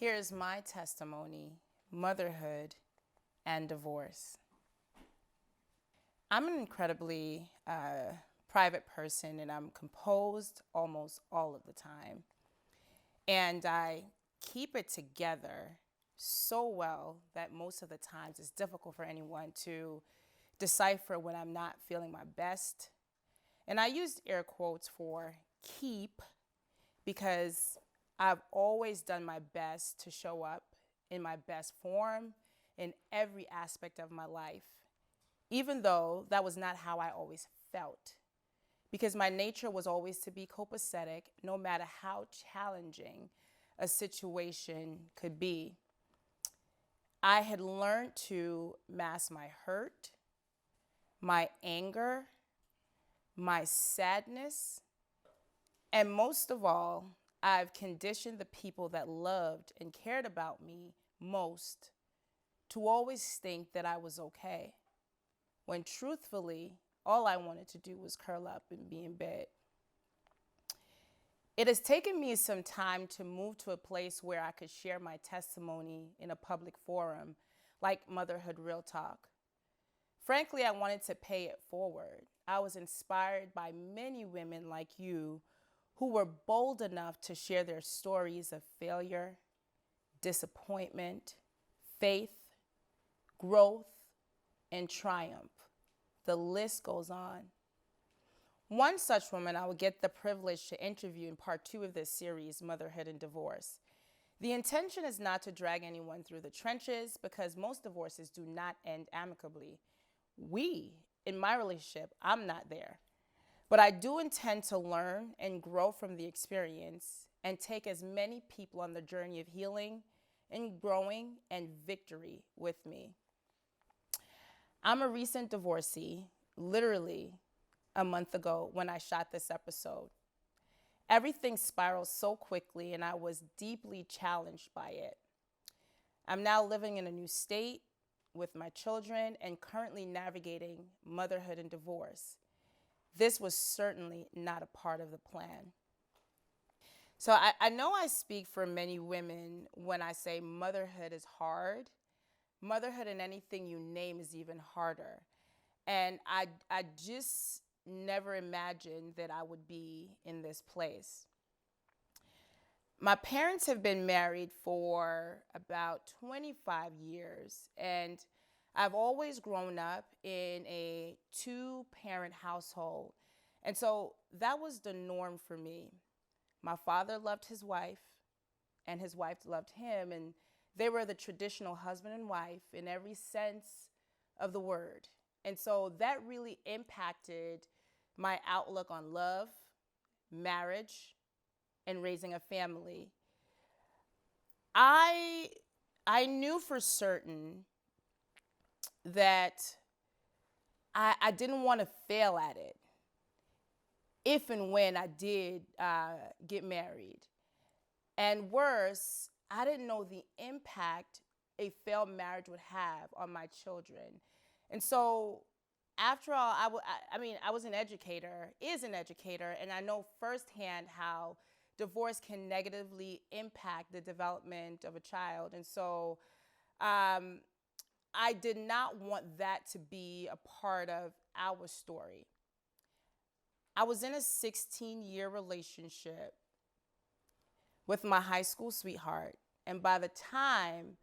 Here's my testimony, motherhood and divorce. I'm an incredibly private person, and I'm composed almost all of the time. And I keep it together so well that most of the times it's difficult for anyone to decipher when I'm not feeling my best. And I used air quotes for keep because I've always done my best to show up in my best form in every aspect of my life, even though that was not how I always felt. Because my nature was always to be copacetic, no matter how challenging a situation could be. I had learned to mask my hurt, my anger, my sadness, and most of all, I've conditioned the people that loved and cared about me most to always think that I was okay, when truthfully, all I wanted to do was curl up and be in bed. It has taken me some time to move to a place where I could share my testimony in a public forum, like Motherhood Real Talk. Frankly, I wanted to pay it forward. I was inspired by many women like you who were bold enough to share their stories of failure, disappointment, faith, growth, and triumph. The list goes on. One such woman I will get the privilege to interview in part 2 of this series, Motherhood and Divorce. The intention is not to drag anyone through the trenches because most divorces do not end amicably. In my relationship, I'm not there. But I do intend to learn and grow from the experience and take as many people on the journey of healing and growing and victory with me. I'm a recent divorcee, literally a month ago when I shot this episode. Everything spiraled so quickly and I was deeply challenged by it. I'm now living in a new state with my children and currently navigating motherhood and divorce. This was certainly not a part of the plan. So I know I speak for many women when I say motherhood is hard. Motherhood and anything you name is even harder. And I just never imagined that I would be in this place. My parents have been married for about 25 years, and I've always grown up in a 2-parent household. And so that was the norm for me. My father loved his wife, and his wife loved him, and they were the traditional husband and wife in every sense of the word. And so that really impacted my outlook on love, marriage, and raising a family. I knew for certain that I didn't want to fail at it if and when I did get married. And worse, I didn't know the impact a failed marriage would have on my children. And so after all, I was an educator, and I know firsthand how divorce can negatively impact the development of a child. And so I did not want that to be a part of our story. I was in a 16-year relationship with my high school sweetheart. And by the time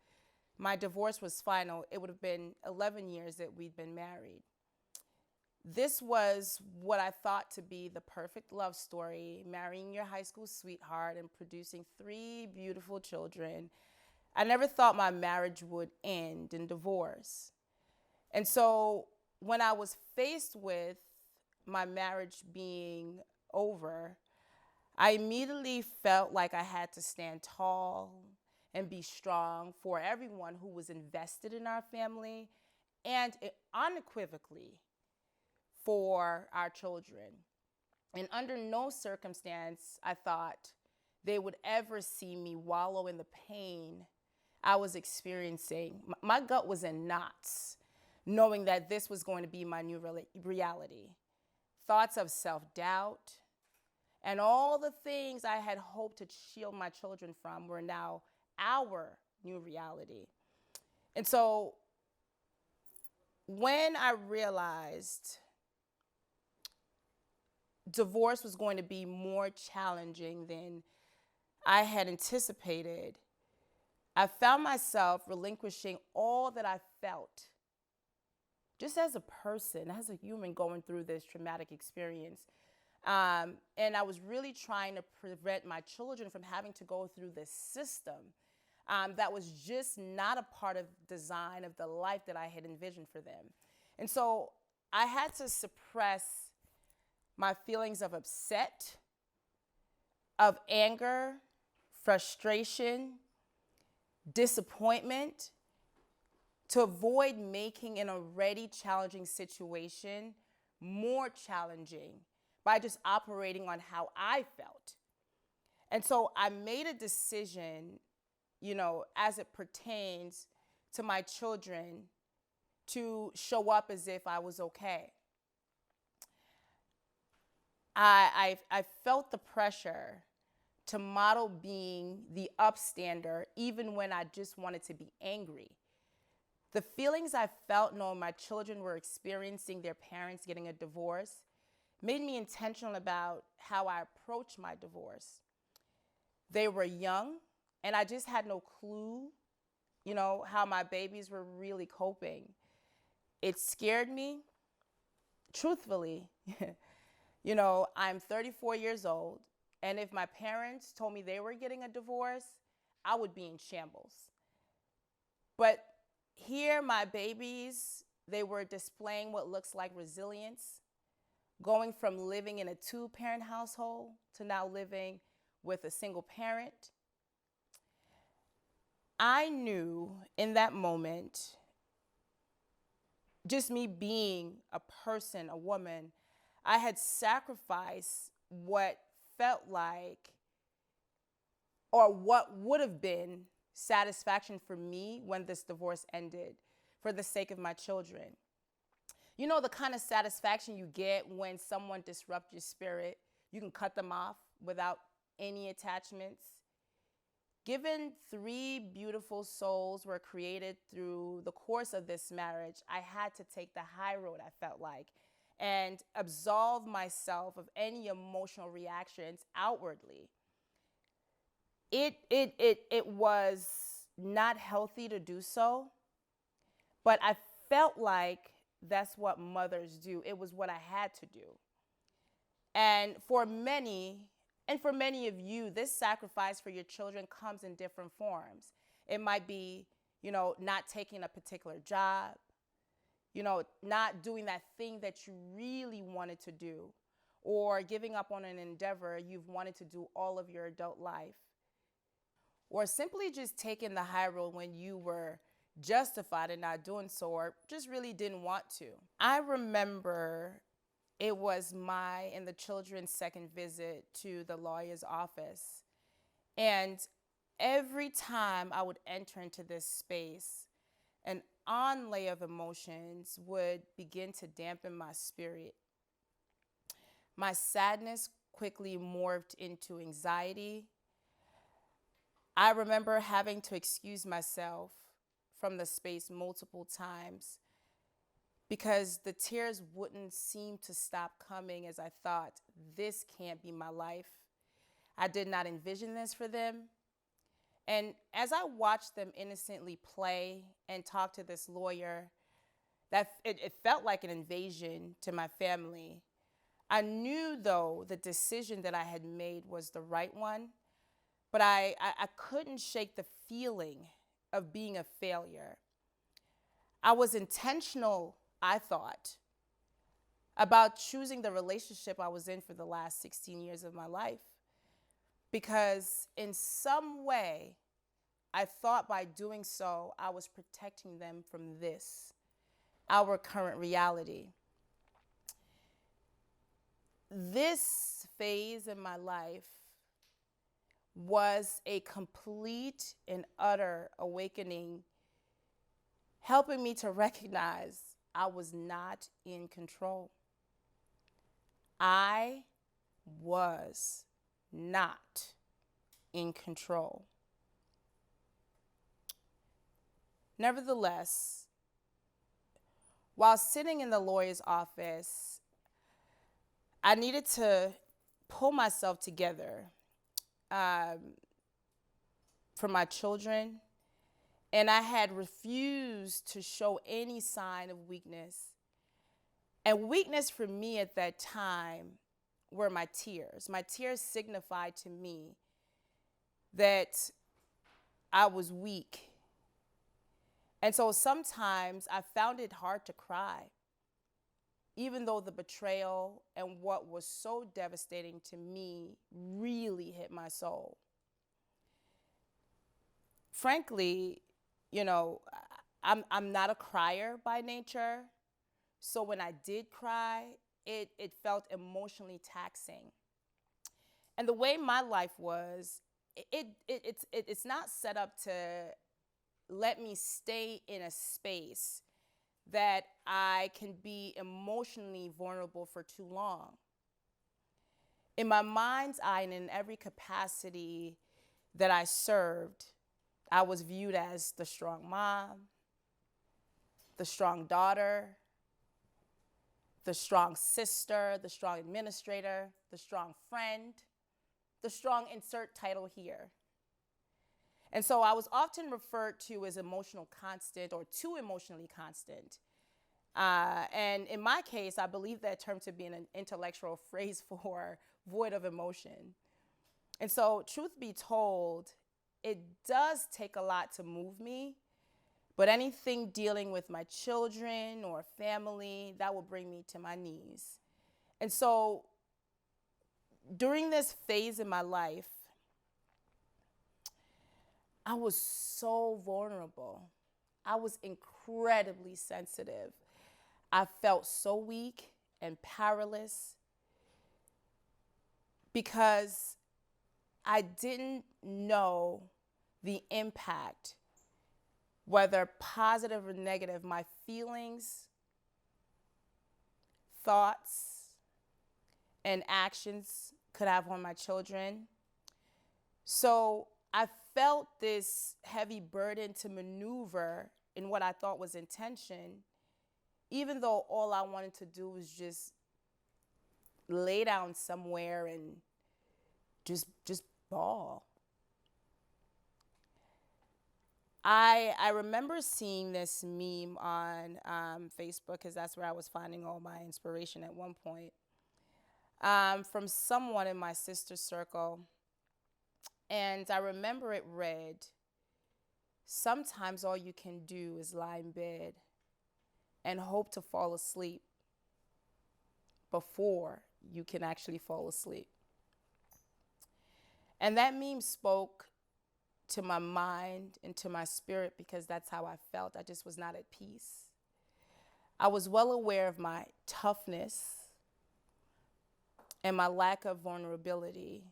my divorce was final, it would have been 11 years that we'd been married. This was what I thought to be the perfect love story, marrying your high school sweetheart and producing 3 beautiful children. I never thought my marriage would end in divorce. And so when I was faced with my marriage being over, I immediately felt like I had to stand tall and be strong for everyone who was invested in our family and unequivocally for our children. And under no circumstance, I thought they would ever see me wallow in the pain I was experiencing. My gut was in knots, knowing that this was going to be my new reality. Thoughts of self-doubt and all the things I had hoped to shield my children from were now our new reality. And so when I realized divorce was going to be more challenging than I had anticipated, I found myself relinquishing all that I felt just as a person, as a human going through this traumatic experience. And I was really trying to prevent my children from having to go through this system that was just not a part of design of the life that I had envisioned for them. And so I had to suppress my feelings of upset, of anger, frustration, disappointment, to avoid making an already challenging situation more challenging by just operating on how I felt. And so I made a decision, as it pertains to my children, to show up as if I was okay. I felt the pressure to model being the upstander even when I just wanted to be angry. The feelings I felt knowing my children were experiencing their parents getting a divorce made me intentional about how I approached my divorce. They were young, and I just had no clue, how my babies were really coping. It scared me, truthfully. I'm 34 years old, and if my parents told me they were getting a divorce, I would be in shambles. But here, my babies, they were displaying what looks like resilience, going from living in a two-parent household to now living with a single parent. I knew in that moment, just me being a person, a woman, I had sacrificed what felt like, or what would have been satisfaction for me when this divorce ended, for the sake of my children. The kind of satisfaction you get when someone disrupts your spirit. You can cut them off without any attachments. Given 3 beautiful souls were created through the course of this marriage, I had to take the high road, I felt like, and absolve myself of any emotional reactions outwardly. It was not healthy to do so, but I felt like that's what mothers do. It was what I had to do. And for many of you, this sacrifice for your children comes in different forms. It might be, not taking a particular job, not doing that thing that you really wanted to do, or giving up on an endeavor you've wanted to do all of your adult life, or simply just taking the high road when you were justified in not doing so, or just really didn't want to. I remember it was my and the children's second visit to the lawyer's office. And every time I would enter into this space, an onlay of emotions would begin to dampen my spirit. My sadness quickly morphed into anxiety. I remember having to excuse myself from the space multiple times because the tears wouldn't seem to stop coming as I thought, this can't be my life. I did not envision this for them. And as I watched them innocently play and talk to this lawyer, it felt like an invasion to my family. I knew, though, the decision that I had made was the right one, but I couldn't shake the feeling of being a failure. I was intentional, I thought, about choosing the relationship I was in for the last 16 years of my life, because in some way, I thought by doing so, I was protecting them from this, our current reality. This phase in my life was a complete and utter awakening, helping me to recognize I was not in control. I was not in control. Nevertheless, while sitting in the lawyer's office, I needed to pull myself together um, for my children, and I had refused to show any sign of weakness. And weakness for me at that time were my tears. My tears signified to me that I was weak. And so sometimes I found it hard to cry, even though the betrayal and what was so devastating to me really hit my soul. Frankly, you know, I'm not a crier by nature. So when I did cry, it felt emotionally taxing. And the way my life was, it's not set up to let me stay in a space that I can be emotionally vulnerable for too long. In my mind's eye and in every capacity that I served, I was viewed as the strong mom, the strong daughter, the strong sister, the strong administrator, the strong friend, the strong insert title here. And so I was often referred to as emotional constant or too emotionally constant. And in my case, I believe that term to be an intellectual phrase for void of emotion. And so, truth be told, it does take a lot to move me, but anything dealing with my children or family, that will bring me to my knees. And so, during this phase in my life, I was so vulnerable. I was incredibly sensitive. I felt so weak and powerless because I didn't know the impact, whether positive or negative, my feelings, thoughts, and actions could have on my children. So I felt this heavy burden to maneuver in what I thought was intention, even though all I wanted to do was just lay down somewhere and just bawl. I remember seeing this meme on Facebook, because that's where I was finding all my inspiration at one point, from someone in my sister's circle. And I remember it read, "Sometimes all you can do is lie in bed and hope to fall asleep before you can actually fall asleep." And that meme spoke to my mind and to my spirit, because that's how I felt. I just was not at peace. I was well aware of my toughness and my lack of vulnerability,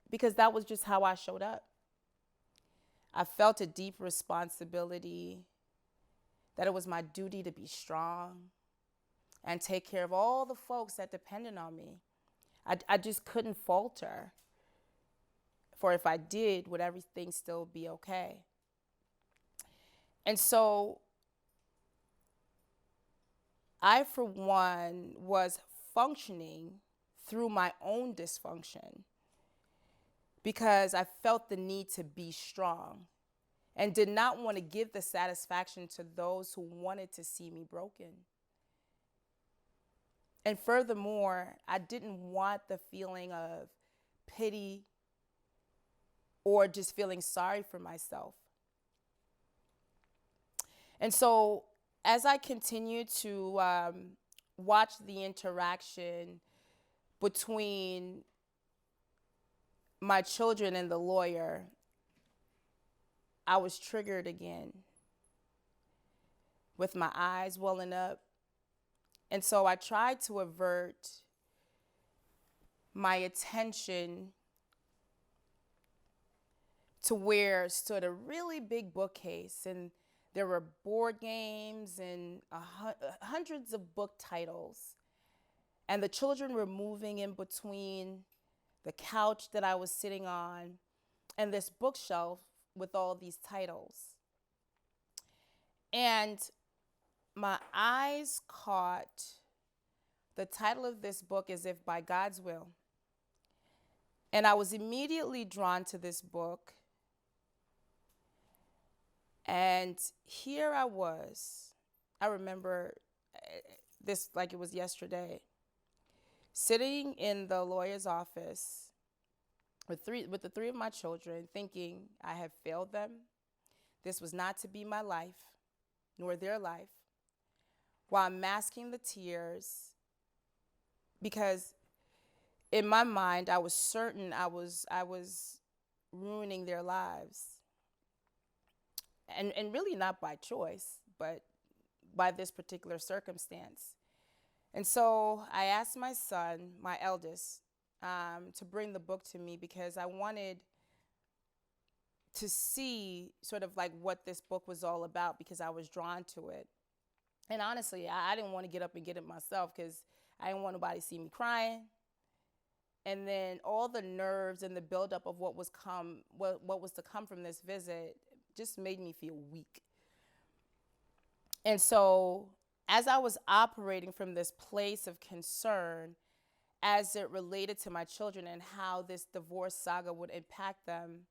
because that was just how I showed up. I felt a deep responsibility that it was my duty to be strong and take care of all the folks that depended on me. I just couldn't falter. For if I did, would everything still be okay? And so I, for one, was functioning through my own dysfunction because I felt the need to be strong and did not want to give the satisfaction to those who wanted to see me broken. And furthermore, I didn't want the feeling of pity or just feeling sorry for myself. And so as I continued to watch the interaction between my children and the lawyer, I was triggered again with my eyes welling up. And so I tried to avert my attention to where stood a really big bookcase, and there were board games and hundreds of book titles. And the children were moving in between the couch that I was sitting on and this bookshelf with all these titles. And my eyes caught the title of this book, As If by God's Will. And I was immediately drawn to this book. And here I was. I remember this like it was yesterday, sitting in the lawyer's office with the three of my children, thinking I had failed them. This was not to be my life, nor their life, while masking the tears, because in my mind I was certain I was ruining their lives. And really not by choice, but by this particular circumstance. And so I asked my son, my eldest, to bring the book to me because I wanted to see sort of like what this book was all about, because I was drawn to it. And honestly, I didn't want to get up and get it myself because I didn't want nobody to see me crying. And then all the nerves and the buildup of what was to come from this visit just made me feel weak. And so as I was operating from this place of concern as it related to my children and how this divorce saga would impact them,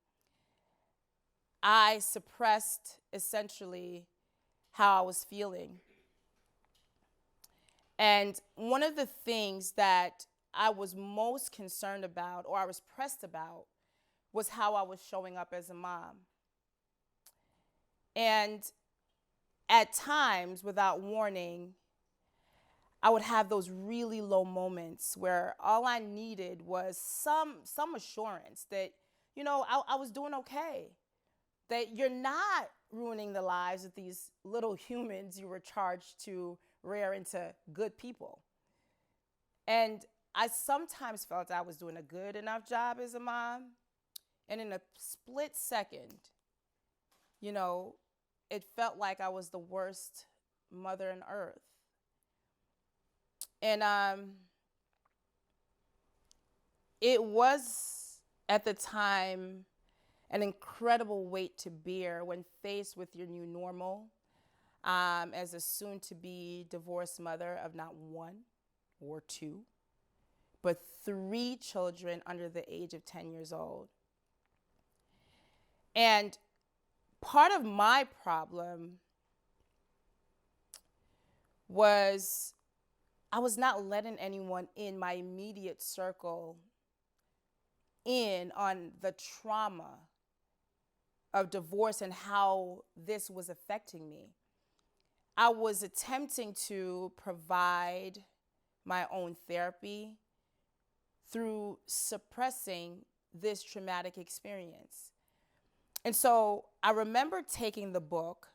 I suppressed essentially how I was feeling. And one of the things that I was most concerned about, or I was pressed about, was how I was showing up as a mom. And at times, without warning, I would have those really low moments where all I needed was some assurance that, I was doing okay, that you're not ruining the lives of these little humans you were charged to rear into good people. And I sometimes felt I was doing a good enough job as a mom. And in a split second, it felt like I was the worst mother on earth. And it was, at the time, an incredible weight to bear when faced with your new normal as a soon-to-be divorced mother of not one or two, but 3 children under the age of 10 years old. And part of my problem was I was not letting anyone in my immediate circle in on the trauma of divorce and how this was affecting me. I was attempting to provide my own therapy through suppressing this traumatic experience. And so I remember taking the book.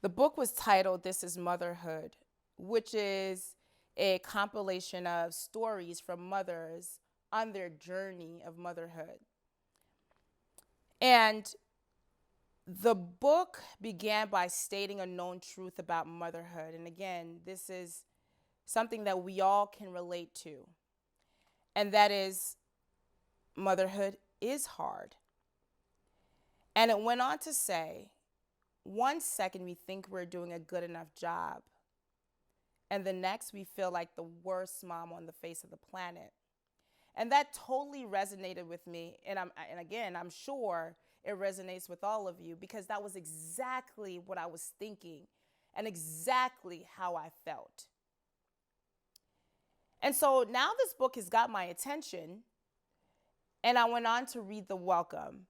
The book was titled This is Motherhood, which is a compilation of stories from mothers on their journey of motherhood. And the book began by stating a known truth about motherhood. And again, this is something that we all can relate to. And that is, motherhood is hard. And it went on to say, one second we think we're doing a good enough job, and the next we feel like the worst mom on the face of the planet. And that totally resonated with me. And again, I'm sure it resonates with all of you, because that was exactly what I was thinking and exactly how I felt. And so now this book has got my attention, and I went on to read the welcome.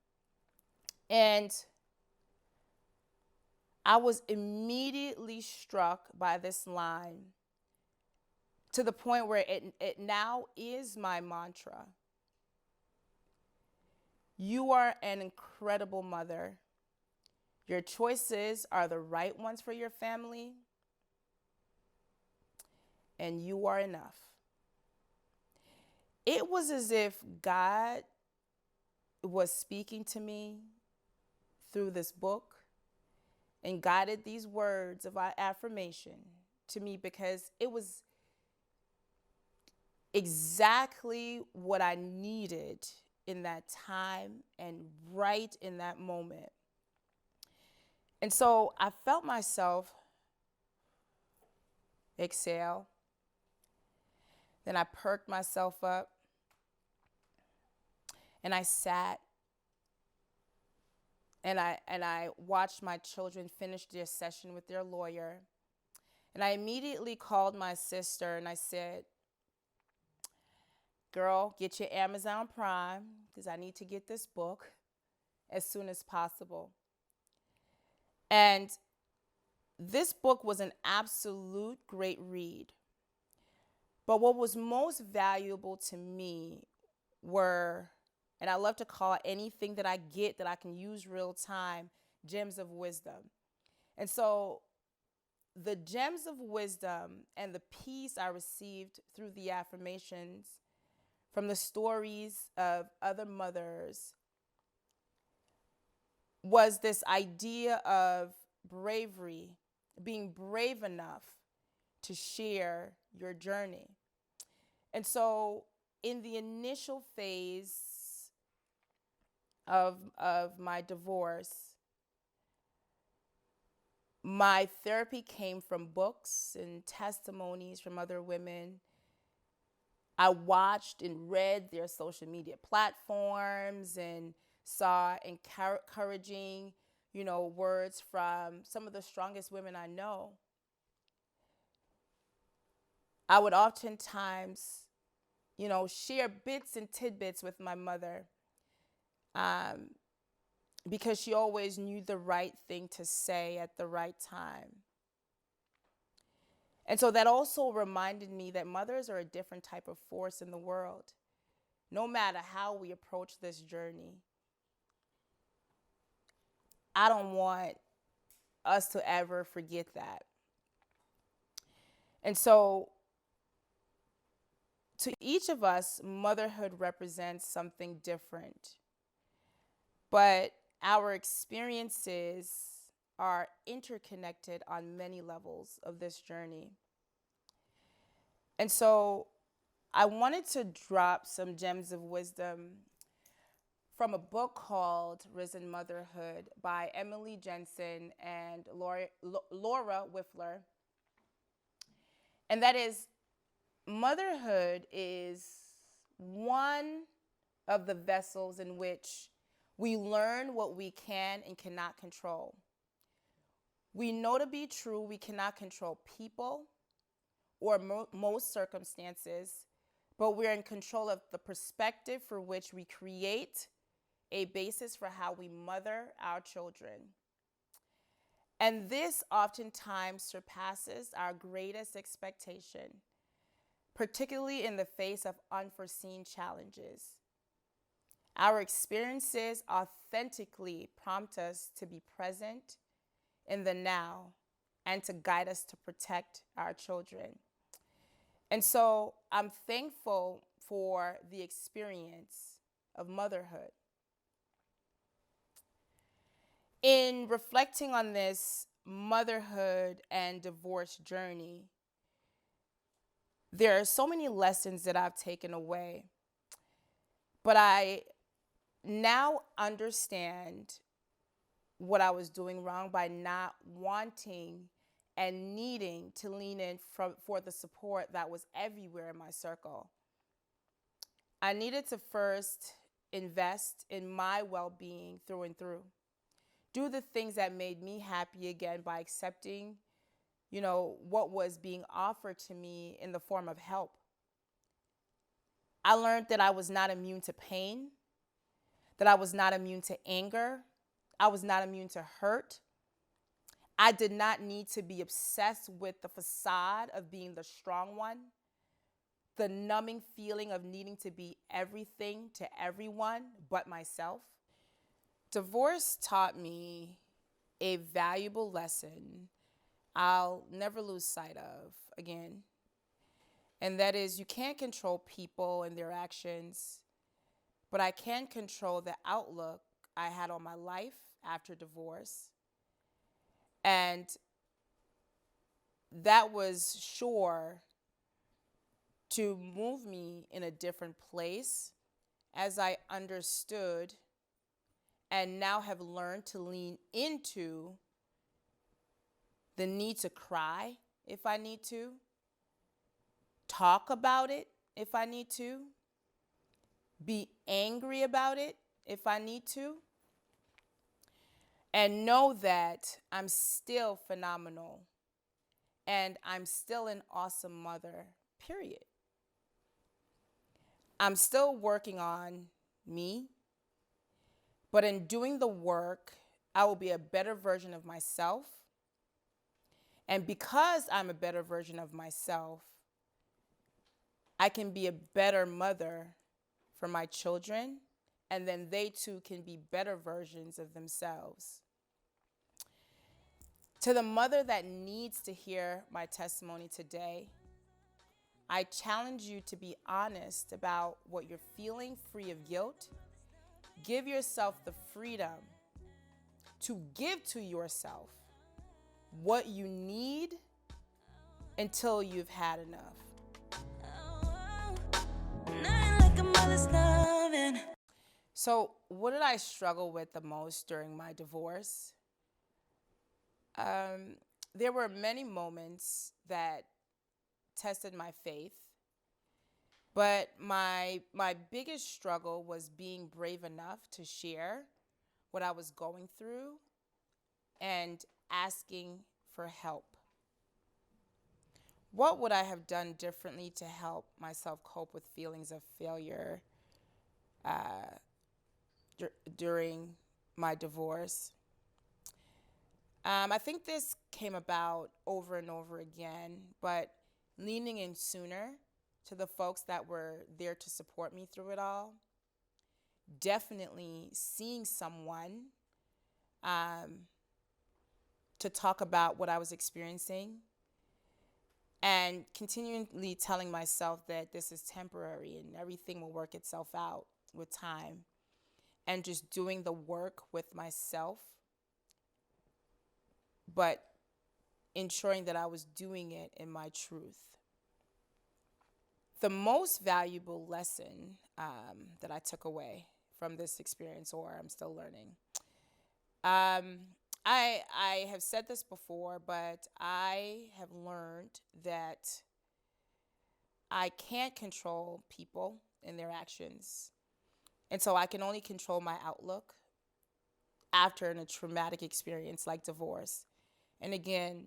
And I was immediately struck by this line, to the point where it now is my mantra. You are an incredible mother. Your choices are the right ones for your family, and you are enough. It was as if God was speaking to me through this book and guided these words of affirmation to me, because it was exactly what I needed in that time and right in that moment. And so I felt myself exhale. Then I perked myself up and I sat and I watched my children finish their session with their lawyer. And I immediately called my sister and I said, "Girl, get your Amazon Prime because I need to get this book as soon as possible." And this book was an absolute great read. But what was most valuable to me were, and I love to call anything that I get that I can use real time, gems of wisdom. And so the gems of wisdom and the peace I received through the affirmations from the stories of other mothers was this idea of bravery, being brave enough to share your journey. And so, in the initial phase of my divorce, my therapy came from books and testimonies from other women. I watched and read their social media platforms and saw encouraging, words from some of the strongest women I know. I would oftentimes, share bits and tidbits with my mother, um, because she always knew the right thing to say at the right time. And so that also reminded me that mothers are a different type of force in the world, no matter how we approach this journey. I don't want us to ever forget that. And so, to each of us, motherhood represents something different. But our experiences are interconnected on many levels of this journey. And so, I wanted to drop some gems of wisdom from a book called Risen Motherhood by Emily Jensen and Laura Whiffler. And that is, motherhood is one of the vessels in which we learn what we can and cannot control. We know to be true, we cannot control people or most circumstances, but we're in control of the perspective for which we create a basis for how we mother our children. And this oftentimes surpasses our greatest expectation, particularly in the face of unforeseen challenges. Our experiences authentically prompt us to be present in the now and to guide us to protect our children. And so I'm thankful for the experience of motherhood. In reflecting on this motherhood and divorce journey, there are so many lessons that I've taken away, but I now understand what I was doing wrong by not wanting and needing to lean in for the support that was everywhere in my circle. I needed to first invest in my well-being through and through. Do the things that made me happy again by accepting, what was being offered to me in the form of help. I learned that I was not immune to pain, that I was not immune to anger, I was not immune to hurt. I did not need to be obsessed with the facade of being the strong one, the numbing feeling of needing to be everything to everyone but myself. Divorce taught me a valuable lesson I'll never lose sight of again. And that is, you can't control people and their actions, but I can control the outlook I had on my life after divorce. And that was sure to move me in a different place as I understood and now have learned to lean into the need to cry if I need to, talk about it if I need to, be angry about it if I need to, and know that I'm still phenomenal and I'm still an awesome mother, period. I'm still working on me, but in doing the work, I will be a better version of myself. And because I'm a better version of myself, I can be a better mother for my children, and then they too can be better versions of themselves. To the mother that needs to hear my testimony today, I challenge you to be honest about what you're feeling, free of guilt. Give yourself the freedom to give to yourself what you need until you've had enough. So, what did I struggle with the most during my divorce? There were many moments that tested my faith, but my biggest struggle was being brave enough to share what I was going through and asking for help. What would I have done differently to help myself cope with feelings of failure during my divorce? I think this came about over and over again, but leaning in sooner to the folks that were there to support me through it all. Definitely seeing someone to talk about what I was experiencing, and continually telling myself that this is temporary and everything will work itself out with time, and just doing the work with myself, but ensuring that I was doing it in my truth. The most valuable lesson that I took away from this experience, or I'm still learning, I have said this before, but I have learned that I can't control people and their actions. And so I can only control my outlook after a traumatic experience like divorce. And again,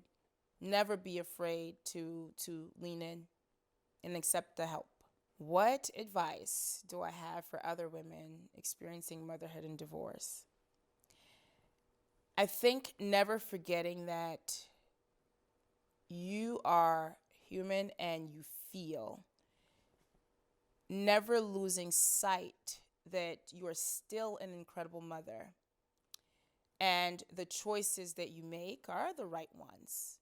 never be afraid to lean in and accept the help. What advice do I have for other women experiencing motherhood and divorce? I think never forgetting that you are human and you feel. Never losing sight that you are still an incredible mother, and the choices that you make are the right ones.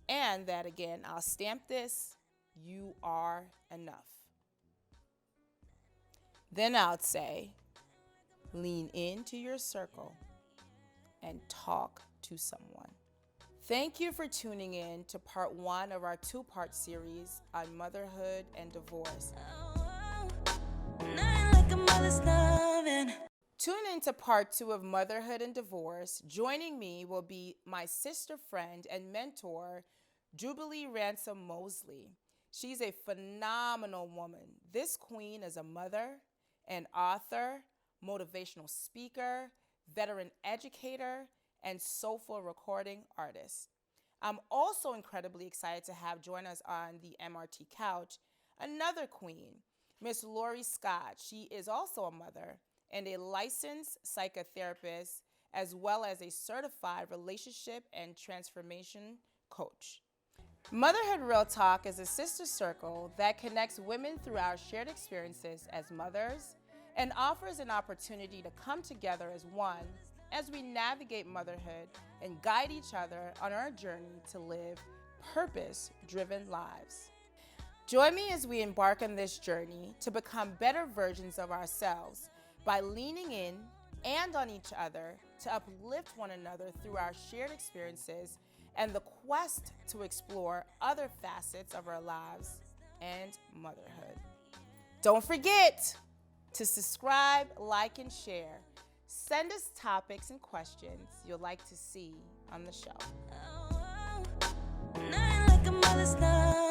And that, again, I'll stamp this, you are enough. Then I'll say, lean into your circle and talk to someone. Thank you for tuning in to part 1 of our 2-part series on motherhood and divorce. Tune in to part 2 of Motherhood and Divorce. Joining me will be my sister friend and mentor, Jubilee Ransom Mosley. She's a phenomenal woman. This queen is a mother, an author, motivational speaker, veteran educator, and soulful recording artist. I'm also incredibly excited to have join us on the MRT couch another queen, Miss Lori Scott. She is also a mother and a licensed psychotherapist, as well as a certified relationship and transformation coach. Motherhood Real Talk is a sister circle that connects women through our shared experiences as mothers and offers an opportunity to come together as one as we navigate motherhood and guide each other on our journey to live purpose-driven lives. Join me as we embark on this journey to become better versions of ourselves by leaning in and on each other to uplift one another through our shared experiences and the quest to explore other facets of our lives and motherhood. Don't forget to subscribe, like, and share. Send us topics and questions you'd like to see on the show. Nothing like a mother's love.